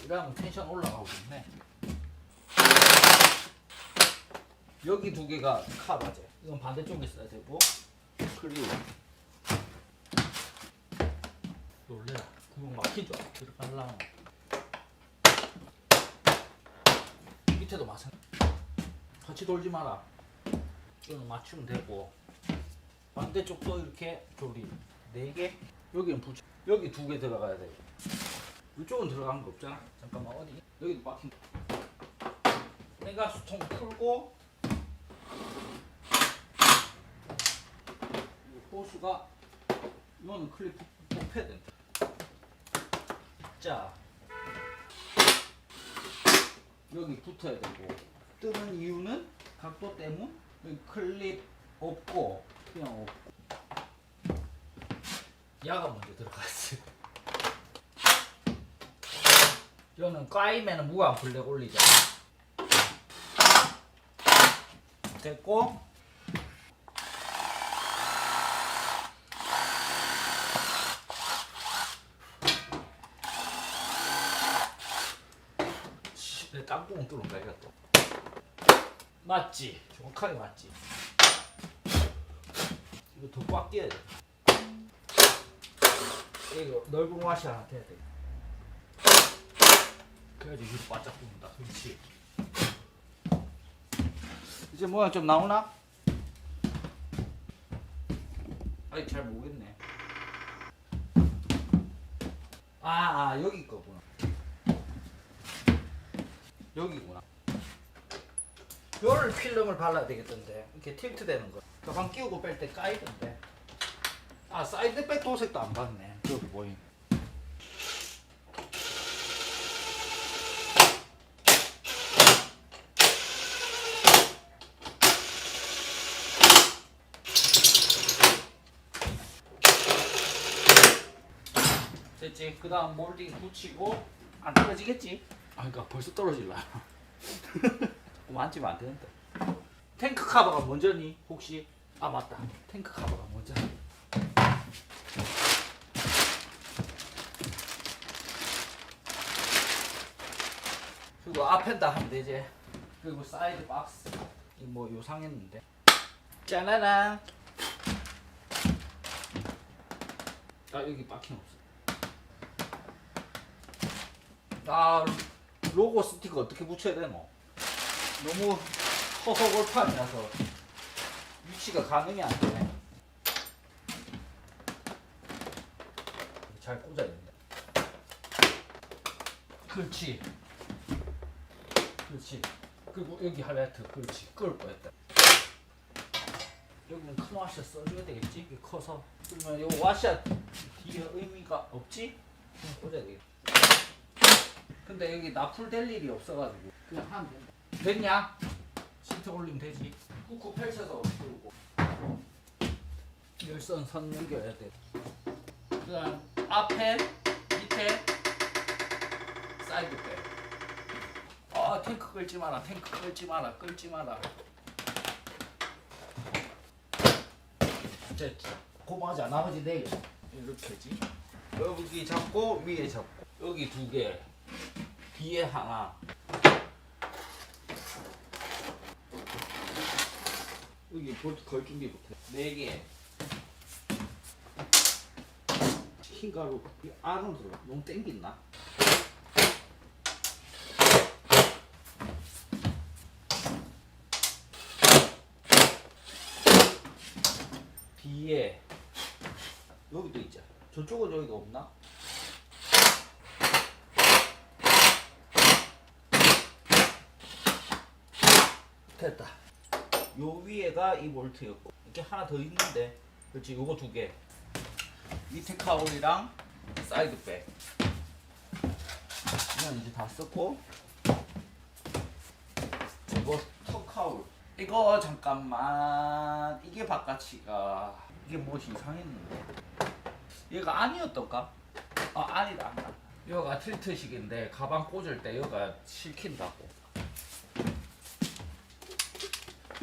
이러면 텐션 올라가고 있네. 여기 2개가 카바제. 이건 반대쪽에 써야 되고. 그리고 놀래라. 구멍 막힌 줄 알아. 들어가려면 밑에도 마찬가지. 같이 돌지 마라. 이거는 맞추면 되고. 반대쪽도 이렇게 조립 4개. 여기는 붙여. 여기 2개 들어가야 돼. 이쪽은 들어간 거 없잖아. 잠깐만 어디? 여기도 막힌 거. 내가 수통 풀고 이 호수가 이거는 클리프 뽑혀야 된다. 자 여기 붙어야 되고. 뜨는 이유는 각도 때문. 여기 클립 없고 그냥 없고. 야가 먼저 들어갔어요. 이거는 까이면 무한 블랙 올리잖아. 됐고. 내 땅구멍 뚫은 거야 이거 또. 맞지? 정확하게 맞지? 이거 더 꽉 끼워야 돼. 이거 넓은 와시 하나 돼야 돼. 그래야지 위로 바짝 붙는다. 그렇지. 이제 모양 좀 나오나? 아니 잘 모르겠네. 여기 거구나. 여기구나. 요를 필름을 발라야 되겠던데. 이렇게 틸트 되는 거. 가방 끼우고 뺄 때 까이던데. 사이드백 도색도 안 봤네. 여기 보임. 됐지? 그 다음 몰딩 붙이고 안 떨어지겠지? 그러니까 벌써 떨어질라. 만지면 안 되는데. 탱크 카버가 먼저니? 혹시? 맞다. 탱크 카버가 먼저. 그리고 앞엔다 하면 되지. 그리고 사이드 박스. 뭐 요상했는데. 짜라란. 여기 박힌 없어. 로고 스티커 어떻게 붙여야 되노? 너무 허허골판이라서 위치가 가늠이 안 되네. 잘 꽂아야 된다. 그렇지. 그리고 여기 하이라이트. 그렇지. 끌 뻔했다. 여기는 큰 와셔 써줘야 되겠지? 이게 커서. 그러면 이 와셔 뒤에 의미가 없지? 그냥 꽂아야 되겠다. 근데 여기 납풀될 일이 없어가지고 그냥 하면 된다. 됐냐? 시트 올리면 되지. 후크 펼쳐서 들고 열선 선 연결해야 돼. 그다음 앞에 밑에 사이드 백. 탱크 끌지 마라. 끌지 마라. 됐지. 고마자. 나머지 네 개. 이렇게지. 여기 잡고 위에 잡고 여기 두 개. 뒤에 하나. 여기 볼트 걸 준비부터. 4개. 흰가루. 안으로 들어. 너무 땡긴나? 뒤에 여기도 있자. 저쪽은 여기가 없나? 됐다. 요 위에가 이 볼트였고 이렇게 하나 더 있는데 그렇지. 요거 2개. 밑에 카울이랑 사이드 백. 이건 이제 다 썼고 이거 턱 카울. 이거 잠깐만. 이게 바깥이가 이게 뭐지 이상했는데 얘가 아니었던가? 아니다. 여기가 틸트식인데 가방 꽂을 때 여기가 실킨다고.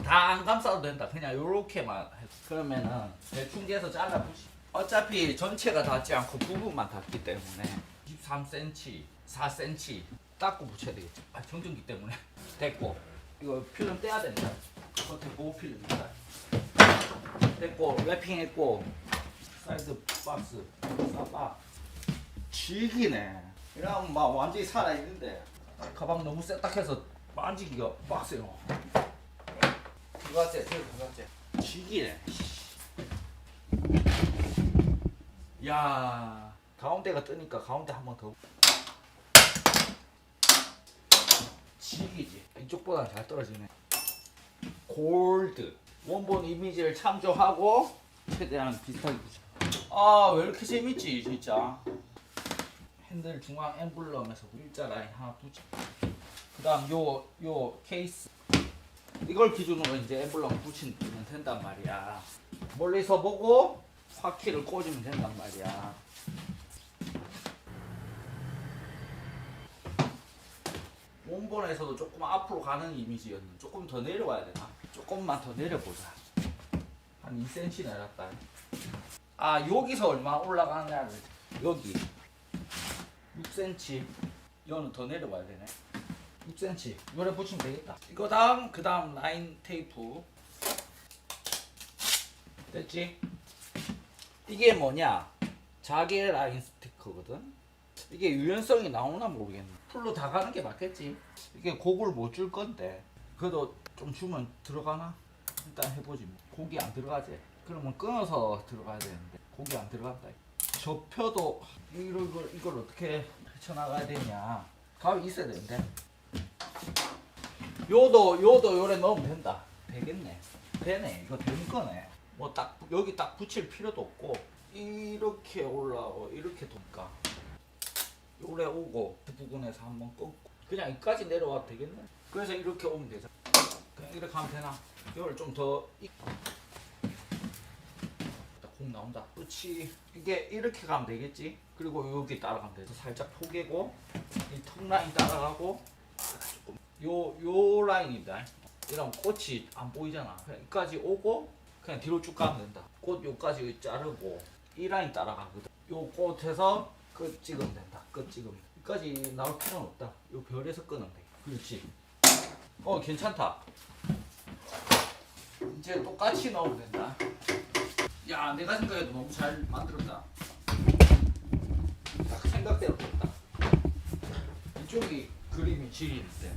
다 안 감싸도 된다. 그냥 요렇게만 해. 그러면은 대충 돼서 잘라보시. 어차피 전체가 닿지 않고 부분만 닿기 때문에 23cm, 4cm 닦고 붙여야 되겠지. 정전기 때문에. 됐고 이거 필름 떼야 된다. 겉에 보호 필름이다. 됐고 랩핑했고 사이드 박스 싸봐. 질기네. 이러면 막 완전히 살아있는데 가방 너무 세딱해서 만지기가 빡세요. 그거지. 질기네. 야, 가운데가 뜨니까 가운데 한 번 더. 질기지. 이쪽보다 잘 떨어지네. 골드. 원본 이미지를 참조하고 최대한 비슷하게 붙여. 왜 이렇게 재밌지 진짜. 핸들 중앙 엠블럼에서 일자 라인 하나 붙여. 그 다음 요 케이스. 이걸 기준으로 이제 엠블럼 붙이면 된단 말이야. 멀리서 보고 화키를 꽂으면 된단 말이야. 원본에서도 조금 앞으로 가는 이미지였는데 조금 더 내려와야 되나? 조금만 더 내려보자. 한 2cm 내렸다. 여기서 얼마 올라가느냐를. 여기 6cm. 이거는 더 내려와야 되네. 6cm. 요래 붙이면 되겠다. 이거 그 다음 라인 테이프. 됐지? 이게 뭐냐? 자개 라인 스티커거든? 이게 유연성이 나오나 모르겠네. 풀로 다 가는 게 맞겠지? 이게 곡을 못 줄 건데. 그래도 좀 주면 들어가나? 일단 해보지 뭐. 고기 안 들어가지? 그러면 끊어서 들어가야 되는데 고기 안 들어간다. 접혀도 이걸 어떻게 헤쳐나가야 되냐. 가위 있어야 되는데. 요도 요래 넣으면 된다. 되겠네. 되네. 이거 되는 거네. 뭐 딱 여기 딱 붙일 필요도 없고 이렇게 올라오고 이렇게 돕까. 요래 오고 그 부분에서 한번 끊고 그냥 여기까지 내려와도 되겠네. 그래서 이렇게 오면 되잖아. 그냥 이렇게 하면 되나? 이걸 좀 더 공 나온다. 그렇지. 이게 이렇게 가면 되겠지. 그리고 여기 따라가면 돼. 살짝 포개고 이 턱 라인 따라가고 조금 요 라인이다. 이러면 꽃이 안 보이잖아. 그냥 여기까지 오고 그냥 뒤로 쭉 가면 된다. 꽃 요까지 자르고 이 라인 따라가거든. 요 꽃에서 끝 찍으면 된다. 끝 찍으면. 여기까지 나올 필요는 없다. 요 별에서 끊으면 돼. 그렇지. 괜찮다. 이제 똑같이 넣으면 된다. 야, 내가 생각해도 너무 잘 만들었다. 딱 생각대로 됐다. 이쪽이 그림이 지리는데.